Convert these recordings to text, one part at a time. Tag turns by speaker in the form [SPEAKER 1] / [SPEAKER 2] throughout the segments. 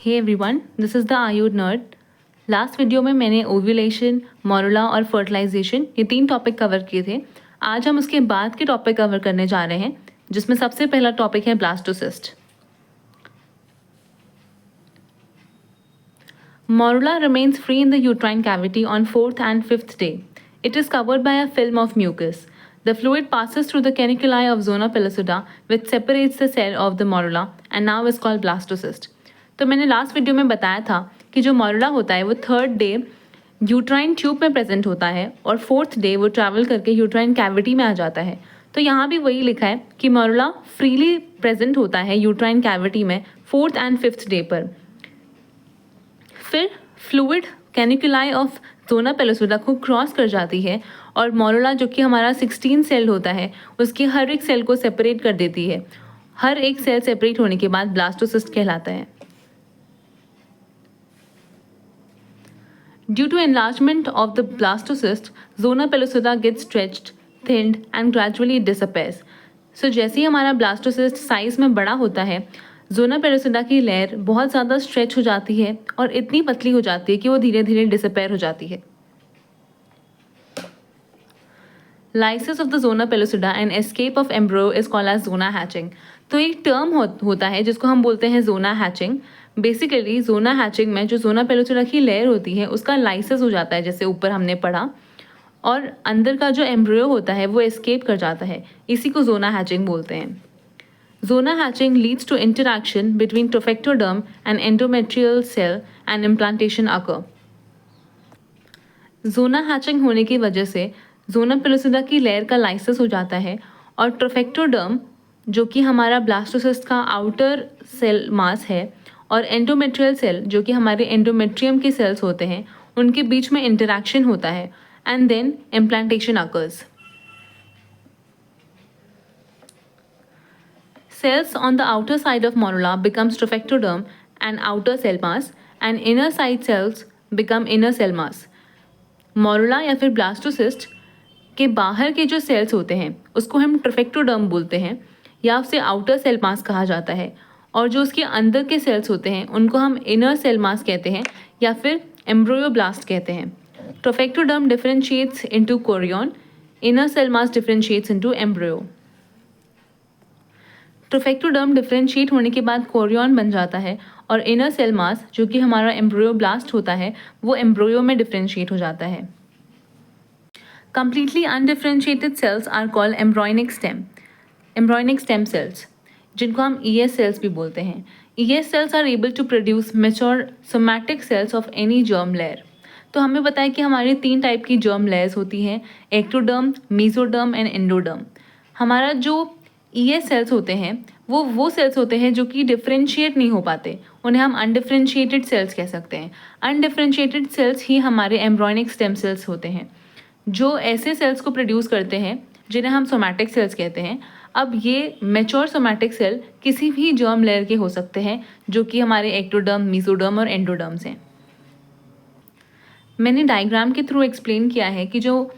[SPEAKER 1] Hey everyone, this is the Ayur nerd. Last video में मैंने ovulation, morula और fertilisation ये 3 टॉपिक कवर किए थे। आज हम उसके बाद के टॉपिक कवर करने जा रहे हैं, जिसमें सबसे पहला टॉपिक है blastocyst. Morula remains free in the uterine cavity on 4th and 5th day. It is covered by a film of mucus. The fluid passes through the caniculi of zona pellucida, which separates the cell of the morula and now is called blastocyst. तो मैंने last video में बताया था कि जो morula होता है वो 3rd डे यूट्राइन ट्यूब में प्रेजेंट होता है और 4th डे वो ट्रैवल करके यूट्राइन कैविटी में आ जाता है। तो यहाँ भी वही लिखा है कि मोरुला फ्रीली प्रेजेंट होता है यूट्राइन कैविटी में 4th एंड 5th डे पर। फिर fluid canaliculi of zona pellucida को क्रॉस कर जाती है और मोरुला जो कि हमारा 16 सेल होता है उसकी हर एक सेल को सेपरेट कर देती है। हर एक सेल सेपरेट होने के बाद ब्लास्टोसिस्ट कहलाता है। Due to enlargement of the blastocyst, zona pellucida gets stretched, thinned and gradually disappears. So जैसे ही हमारा ब्लास्टोसिस्ट साइज में बड़ा होता है, जोना पेलुसिडा की लेयर बहुत ज़्यादा स्ट्रेच हो जाती है और इतनी पतली हो जाती है कि वो धीरे धीरे डिसअपेयर हो जाती है। Lysis of the zona pellucida and escape of embryo is called as zona hatching. तो एक टर्म होता है जिसको हम बोलते हैं zona hatching. Basically zona hatching में जो जोना पेलुसिडा की लेयर होती है उसका लाइसिस हो जाता है, जैसे ऊपर हमने पढ़ा, और अंदर का जो एम्ब्रियो होता है वो एस्केप कर जाता है। इसी को जोना हैचिंग बोलते हैं। Zona hatching leads to interaction between trophectoderm and endometrial cell and implantation occur. Zona hatching होने की वजह से जोना पेलुसिडा की लेयर का लाइसिस हो जाता है और ट्रोफेक्टोडर्म जो कि हमारा ब्लास्टोसिस्ट का आउटर सेल मास है और एंडोमेट्रियल सेल जो कि हमारे एंडोमेट्रियम के सेल्स होते हैं उनके बीच में इंटरेक्शन होता है and then implantation occurs. Cells on the outer side of morula becomes trophectoderm and outer cell mass, and inner side cells become inner cell mass. Morula या फिर ब्लास्टोसिस्ट के बाहर के जो सेल्स होते हैं उसको हम ट्रोफेक्टोडर्म बोलते हैं या उसे आउटर सेल मास कहा जाता है, और जो उसके अंदर के सेल्स होते हैं उनको हम इनर सेल मास कहते हैं या फिर एम्ब्रियोब्लास्ट कहते हैं। Trophectoderm differentiates into chorion, inner cell mass differentiates into embryo. Trophectoderm differentiate होने के बाद कोरियन बन जाता है और इनर सेल मास जो कि हमारा एम्ब्रियोब्लास्ट होता है वो एम्ब्रियो में डिफरेंशिएट हो जाता है। Completely undifferentiated cells are called embryonic stem cells, जिनको हम ES सेल्स भी बोलते हैं। ES cells are able to produce mature somatic cells of any germ layer. तो हमें पता है कि हमारी 3 टाइप की जर्म लेयर्स होती हैं, एक्टोडर्म, मेसोडर्म एंड एंडोडर्म। हमारा जो ES सेल्स होते हैं वो सेल्स होते हैं जो कि डिफरेंशिएट नहीं हो पाते, उन्हें हम अनडिफरेंशिएटेड सेल्स कह सकते हैं। अनडिफरेंशिएटेड सेल्स ही हमारे एम्ब्रॉयनिक स्टेम सेल्स होते हैं, जो ऐसे सेल्स को प्रोड्यूस करते हैं जिन्हें हम सोमैटिक सेल्स कहते हैं। अब ये मैच्योर सोमैटिक सेल किसी भी जर्म लेयर के हो सकते हैं जो कि हमारे एक्टोडर्म, मेसोडर्म और एंडोडर्म्स हैं। मैंने डायग्राम के थ्रू एक्सप्लेन किया है कि जो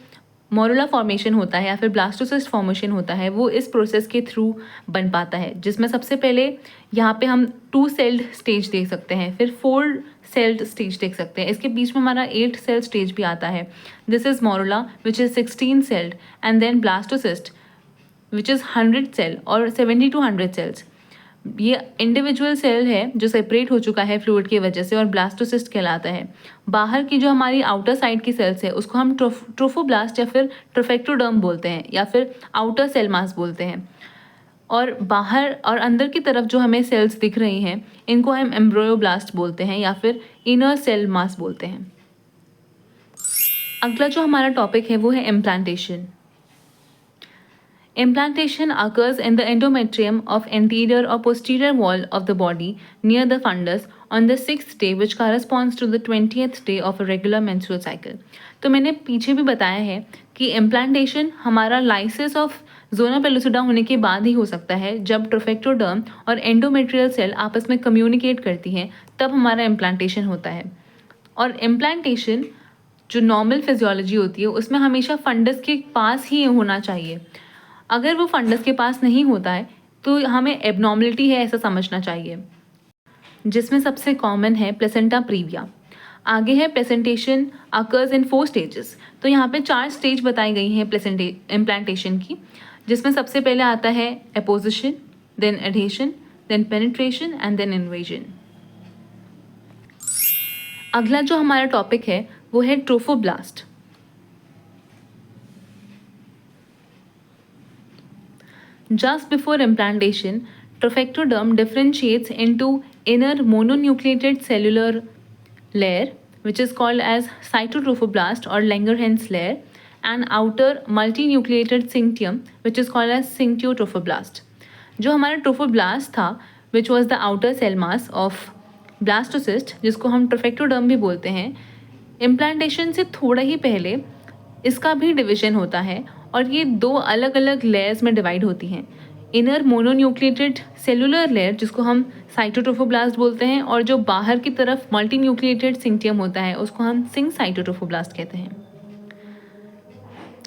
[SPEAKER 1] मोरुला फॉर्मेशन होता है या फिर ब्लास्टोसिस्ट फॉर्मेशन होता है वो इस प्रोसेस के थ्रू बन पाता है, जिसमें सबसे पहले यहाँ पे हम 2 सेल्ड स्टेज देख सकते हैं, फिर 4 सेल्ड स्टेज देख सकते हैं। इसके बीच में हमारा 8 सेल स्टेज भी आता है। This is morula which is 16 celled and then blastocyst which is 100 cell और 70 to 100 सेल्स। ये इंडिविजुअल सेल है जो सेपरेट हो चुका है फ्लूइड की वजह से और ब्लास्टोसिस्ट कहलाता है। बाहर की जो हमारी आउटर साइड की सेल्स है उसको हम ट्रोफोब्लास्ट या फिर ट्रोफेक्टोडर्म बोलते हैं या फिर आउटर सेल मास बोलते हैं, और बाहर और अंदर की तरफ जो हमें सेल्स दिख रही हैं इनको हम एम्ब्रियोब्लास्ट बोलते हैं या फिर इनर सेल मास बोलते हैं। अगला जो हमारा टॉपिक है वो है implantation. Implantation occurs in the endometrium of anterior or posterior wall of the body near the fundus on the 6th day, which corresponds to the 20th day of a regular menstrual cycle. तो मैंने पीछे भी बताया है कि implantation हमारा lysis of zona pellucida होने के बाद ही हो सकता है, जब ट्रोफेक्टोडर्म और एंडोमेट्रियल सेल आपस में कम्युनिकेट करती हैं तब हमारा इम्प्लांटेशन होता है। और इम्प्लांटेशन जो नॉर्मल फिजियोलॉजी होती है उसमें हमेशा फंडस के पास ही होना चाहिए। अगर वो फंडस के पास नहीं होता है तो हमें एबनॉर्मलिटी है ऐसा समझना चाहिए, जिसमें सबसे कॉमन है प्लेसेंटा प्रीविया। आगे है प्लेसेंटेशन अकर्स इन 4 स्टेजेस। तो यहाँ पे 4 स्टेज बताई गई हैं इम्प्लांटेशन की, जिसमें सबसे पहले आता है apposition, then adhesion, then penetration and then invasion. अगला जो हमारा टॉपिक है वो है trophoblast. Just before implantation, trophectoderm differentiates into inner mononucleated cellular layer, which is called as cytotrophoblast or Langerhans layer, and outer multinucleated cinctium, which is called as cinctiotrophoblast. जो हमारा trophoblast था, which was the outer cell mass of blastocyst, जिसको हम ट्रोफेक्टोडर्म भी बोलते हैं, implantation से थोड़ा ही पहले इसका भी डिवीजन होता है और ये 2 अलग अलग लेयर्स में डिवाइड होती हैं। इनर मोनोन्यूक्लिएटेड सेलुलर लेयर, जिसको हम साइटोट्रोफोब्लास्ट बोलते हैं, और जो बाहर की तरफ मल्टीन्यूक्लिएटेड सिंक्टियम होता है उसको हम सिंक साइटोट्रोफोब्लास्ट कहते हैं।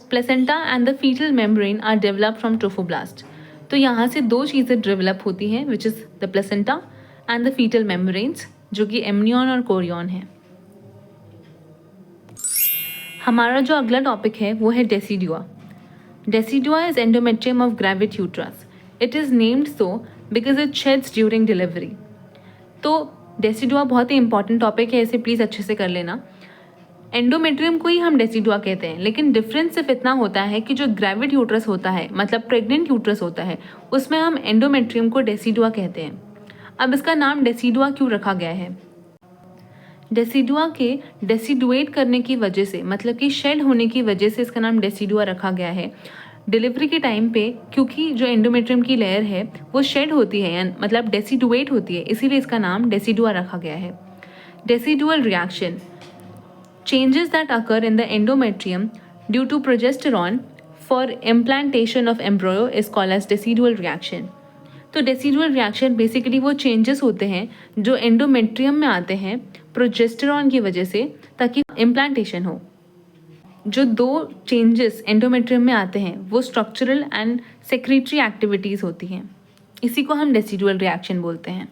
[SPEAKER 1] Placenta and the fetal membrane are developed from trophoblast. तो यहाँ से 2 चीज़ें डेवलप होती हैं, which is the placenta and the fetal membranes, जो कि एमनियन और कोरियन है। हमारा जो अगला टॉपिक है वो है decidua. Decidua is endometrium of gravid uterus. It is named so because it sheds during delivery. तो डेसिडुआ बहुत ही इंपॉर्टेंट टॉपिक है, इसे प्लीज़ अच्छे से कर लेना। एंडोमेट्रियम को ही हम डेसिडुआ कहते हैं, लेकिन डिफरेंस सिर्फ इतना होता है कि जो ग्रेविड यूट्रस होता है, मतलब प्रेग्नेंट यूट्रस होता है, उसमें हम एंडोमेट्रियम को डेसिडुआ कहते हैं। अब इसका नाम डेसिडुआ क्यों रखा गया है? डेसिडुआ के डेसिडुएट करने की वजह से, मतलब कि शेड होने की वजह से इसका नाम डेसिडुआ रखा गया है। डिलीवरी के टाइम पे क्योंकि जो एंडोमेट्रियम की लेयर है वो शेड होती है, मतलब डेसिडुएट होती है, इसीलिए इसका नाम डेसिडुआ रखा गया है। Decidual reaction, changes that occur in the endometrium due to progesterone for implantation of embryo is called as decidual reaction. तो डेसिडुअल रिएक्शन बेसिकली वो चेंजेस होते हैं जो एंडोमेट्रियम में आते हैं प्रोजेस्टेरॉन की वजह से, ताकि इम्प्लांटेशन हो। जो 2 चेंजेस एंडोमेट्रियम में आते हैं वो स्ट्रक्चरल एंड सेक्रेटरी एक्टिविटीज़ होती हैं, इसी को हम डेसिडुअल रिएक्शन बोलते हैं।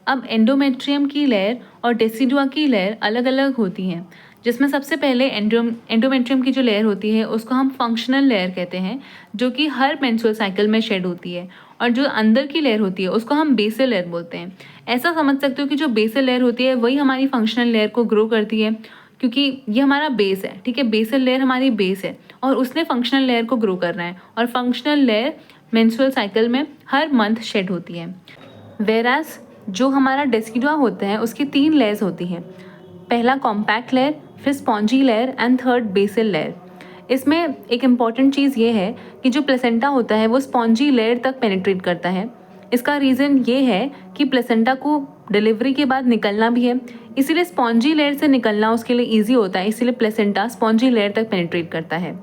[SPEAKER 1] अब एंडोमेट्रियम की लेयर और डेसिडुआ की लेयर अलग अलग होती हैं, जिसमें सबसे पहले एंडोमेट्रियम की जो लेयर होती है उसको हम फंक्शनल लेयर कहते हैं, जो कि हर मेंस्ट्रुअल साइकिल में शेड होती है, और जो अंदर की लेयर होती है उसको हम बेसल लेयर बोलते हैं। ऐसा समझ सकते हो कि जो बेसल लेयर होती है वही हमारी फंक्शनल लेयर को ग्रो करती है, क्योंकि ये हमारा बेस है, ठीक है, बेसल लेयर हमारी बेस है और उसने फंक्शनल लेयर को ग्रो करना है, और फंक्शनल लेयर मेंस्ट्रुअल साइकिल में हर मंथ शेड होती है। वेराज जो हमारा डेसिडुआ होता है उसकी 3 लेयर्स होती हैं, पहला कॉम्पैक्ट लेयर, फिर spongy layer and third basal layer. इसमें एक इम्पॉर्टेंट चीज़ ये है कि जो प्लेसेंटा होता है वो स्पॉन्जी लेयर तक पेनिट्रेट करता है। इसका रीज़न ये है कि प्लेसेंटा को डिलीवरी के बाद निकलना भी है, इसीलिए स्पॉन्जी लेयर से निकलना उसके लिए ईजी होता है, इसीलिए प्लेसेंटा स्पॉन्जी लेयर तक पेनिट्रेट करता है।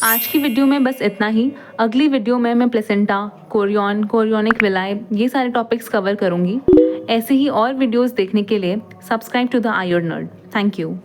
[SPEAKER 1] आज की वीडियो में बस इतना ही। अगली वीडियो में मैं प्लेसेंटा, कोरियन, कोरियोनिक विलाई, ये सारे टॉपिक्स कवर करूँगी। ऐसे ही और वीडियोज़ देखने के लिए subscribe to the Ayur nerd. Thank you.